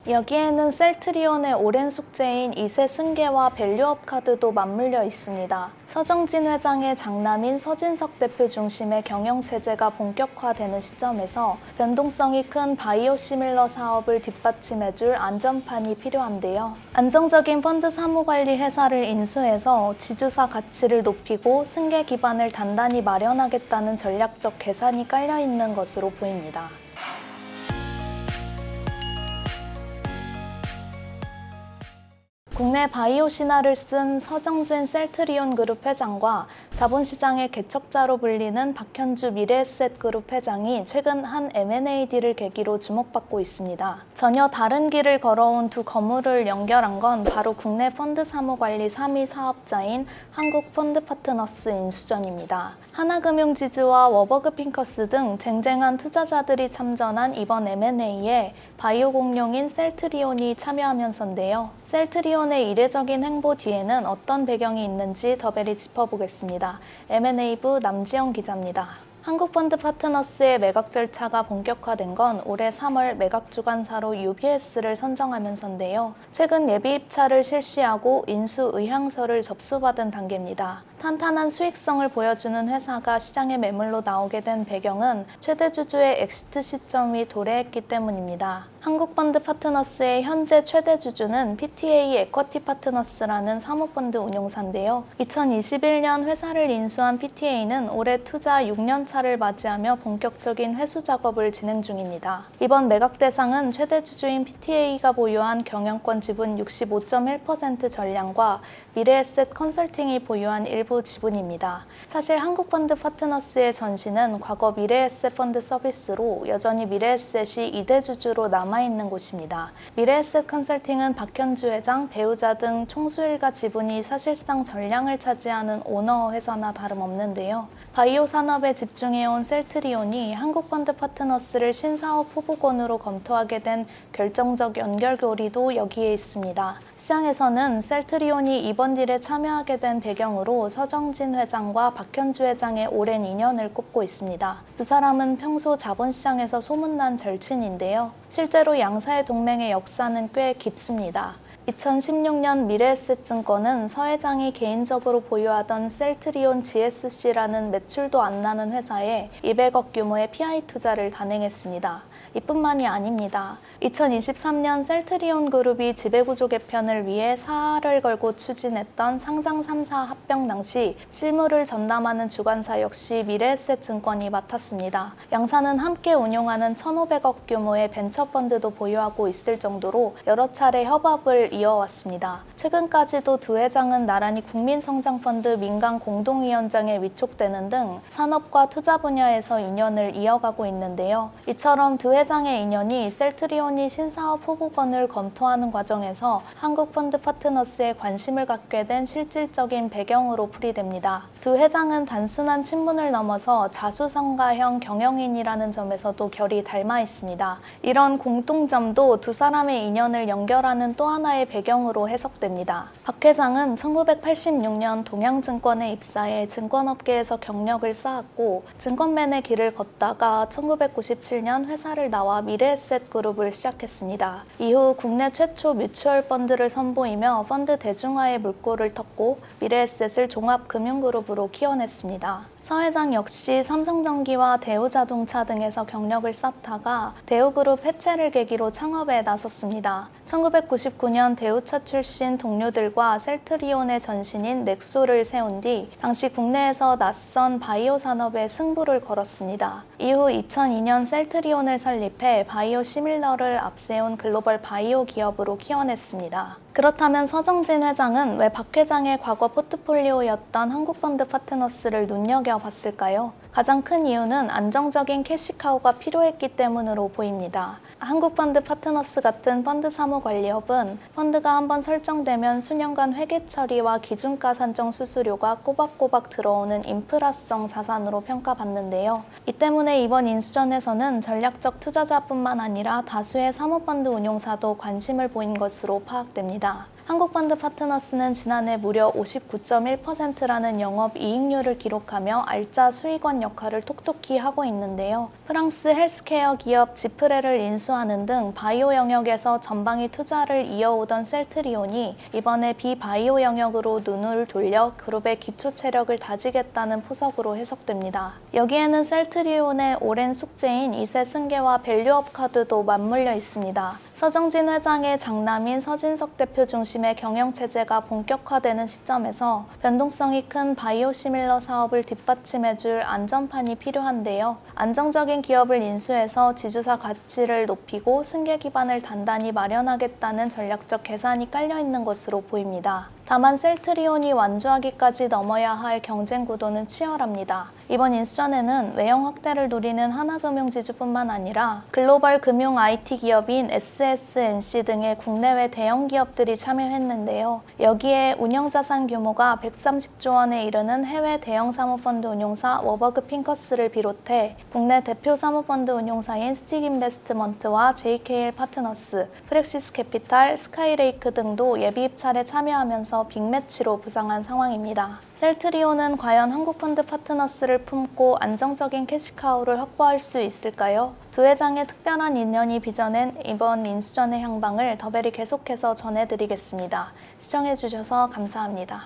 여기에는 셀트리온의 오랜 숙제인 2세 승계와 밸류업 카드도 맞물려 있습니다. 서정진 회장의 장남인 서진석 대표 중심의 경영체제가 본격화되는 시점에서 변동성이 큰 바이오시밀러 사업을 뒷받침해줄 안전판이 필요한데요. 안정적인 펀드 사무관리 회사를 인수해서 지주사 가치를 높이고 승계 기반을 단단히 마련하겠다는 전략적 계산이 깔려있는 것으로 보입니다. 국내 바이오 신화를 쓴 서정진 셀트리온 그룹 회장과 자본시장의 개척자로 불리는 박현주 미래에셋 그룹 회장이 최근 한 M&A 딜을 계기로 주목받고 있습니다. 전혀 다른 길을 걸어온 두 거물을 연결한 건 바로 국내 펀드 사무관리 3위 사업자인 한국펀드파트너스 인수전입니다. 하나금융지주와 워버그 핑커스 등 쟁쟁한 투자자들이 참전한 이번 M&A에 바이오 공룡인 셀트리온이 참여하면서인데요. 셀트리온의 이례적인 행보 뒤에는 어떤 배경이 있는지 더 베리 짚어보겠습니다. M&A부 남지영 기자입니다. 한국펀드파트너스의 매각 절차가 본격화된 건 올해 3월 매각 주관사로 UBS를 선정하면서인데요. 최근 예비 입찰을 실시하고 인수 의향서를 접수받은 단계입니다. 탄탄한 수익성을 보여주는 회사가 시장에 매물로 나오게 된 배경은 최대 주주의 엑시트 시점이 도래했기 때문입니다. 한국펀드파트너스의 현재 최대 주주는 PTA 에쿼티 파트너스라는 사모펀드 운용사인데요. 2021년 회사를 인수한 PTA는 올해 투자 6년 차를 맞이하며 본격적인 회수 작업을 진행 중입니다. 이번 매각 대상은 최대 주주인 PTA가 보유한 경영권 지분 65.1% 전량과 미래에셋 컨설팅이 보유한 일부 지분입니다. 사실 한국펀드파트너스의 전신은 과거 미래에셋 펀드 서비스로 여전히 미래에셋이 2대 주주로 남아있는 곳입니다. 미래에셋 컨설팅은 박현주 회장, 배우자 등 총수일가 지분이 사실상 전량을 차지하는 오너 회사나 다름없는데요. 바이오 산업에 집중해온 셀트리온이 한국펀드파트너스를 신사업 후보군으로 검토하게 된 결정적 연결고리도 여기에 있습니다. 시장에서는 셀트리온이 이번 딜에 참여하게 된 배경으로 서정진 회장과 박현주 회장의 오랜 인연을 꼽고 있습니다. 두 사람은 평소 자본시장에서 소문난 절친인데요. 실제로 양사의 동맹의 역사는 꽤 깊습니다. 2016년 미래에셋증권은 서 회장이 개인적으로 보유하던 셀트리온 GSC라는 매출도 안 나는 회사에 200억 규모의 PI 투자를 단행했습니다. 이뿐만이 아닙니다. 2023년 셀트리온 그룹이 지배구조 개편을 위해 사활을 걸고 추진했던 상장 3사 합병 당시 실무를 전담하는 주관사 역시 미래에셋증권이 맡았습니다. 양사는 함께 운용하는 1,500억 규모의 벤처펀드도 보유하고 있을 정도로 여러 차례 협업을 이어왔습니다. 최근까지도 두 회장은 나란히 국민성장펀드 민간공동위원장에 위촉되는 등 산업과 투자 분야에서 인연을 이어가고 있는데요. 이처럼 두 회장의 인연이 셀트리온이 신사업 후보군을 검토하는 과정에서 한국펀드파트너스에 관심을 갖게 된 실질적인 배경으로 풀이됩니다. 두 회장은 단순한 친분을 넘어서 자수성가형 경영인이라는 점에서도 결이 닮아 있습니다. 이런 공통점도 두 사람의 인연을 연결하는 또 하나의 배경으로 해석됩니다. 박 회장은 1986년 동양증권에 입사해 증권업계에서 경력을 쌓았고 증권맨의 길을 걷다가 1997년 회사를 나와 미래에셋 그룹을 시작했습니다. 이후 국내 최초 뮤추얼 펀드를 선보이며 펀드 대중화의 물꼬를 텄고 미래에셋을 종합금융그룹으로 키워냈습니다. 서 회장 역시 삼성전기와 대우자동차 등에서 경력을 쌓다가 대우그룹 해체를 계기로 창업에 나섰습니다. 1999년 대우차 출신 동료들과 셀트리온의 전신인 넥소를 세운 뒤 당시 국내에서 낯선 바이오 산업에 승부를 걸었습니다. 이후 2002년 셀트리온을 설립해 바이오 시밀러를 앞세운 글로벌 바이오 기업으로 키워냈습니다. 그렇다면 서정진 회장은 왜 박 회장의 과거 포트폴리오였던 한국펀드파트너스를 눈여겨봤을까요? 가장 큰 이유는 안정적인 캐시카우가 필요했기 때문으로 보입니다. 한국펀드파트너스 같은 펀드 사무관리업은 펀드가 한번 설정되면 수년간 회계 처리와 기준가 산정 수수료가 꼬박꼬박 들어오는 인프라성 자산으로 평가받는데요. 이 때문에 이번 인수전에서는 전략적 투자자뿐만 아니라 다수의 사모펀드 운용사도 관심을 보인 것으로 파악됩니다. 한국펀드 파트너스는 지난해 무려 59.1%라는 영업이익률을 기록하며 알짜 수익원 역할을 톡톡히 하고 있는데요. 프랑스 헬스케어 기업 지프레를 인수하는 등 바이오 영역에서 전방위 투자를 이어오던 셀트리온이 이번에 비바이오 영역으로 눈을 돌려 그룹의 기초 체력을 다지겠다는 포석으로 해석됩니다. 여기에는 셀트리온의 오랜 숙제인 이세 승계와 밸류업 카드도 맞물려 있습니다. 서정진 회장의 장남인 서진석 대표 중심의 경영체제가 본격화되는 시점에서 변동성이 큰 바이오시밀러 사업을 뒷받침해줄 안전판이 필요한데요. 안정적인 기업을 인수해서 지주사 가치를 높이고 승계 기반을 단단히 마련하겠다는 전략적 계산이 깔려있는 것으로 보입니다. 다만 셀트리온이 완주하기까지 넘어야 할 경쟁 구도는 치열합니다. 이번 인수전에는 외형 확대를 노리는 하나금융지주뿐만 아니라 글로벌 금융 IT 기업인 SSNC 등의 국내외 대형 기업들이 참여했는데요. 여기에 운영자산 규모가 130조 원에 이르는 해외 대형 사모펀드 운용사 워버그 핑커스를 비롯해 국내 대표 사모펀드 운용사인 스틱인베스트먼트와 JKL 파트너스, 프렉시스 캐피탈, 스카이레이크 등도 예비 입찰에 참여하면서 빅매치로 부상한 상황입니다. 셀트리온은 과연 한국펀드 파트너스를 품고 안정적인 캐시카우를 확보할 수 있을까요? 두 회장의 특별한 인연이 빚어낸 이번 인수전의 향방을 더벨이 계속해서 전해드리겠습니다. 시청해주셔서 감사합니다.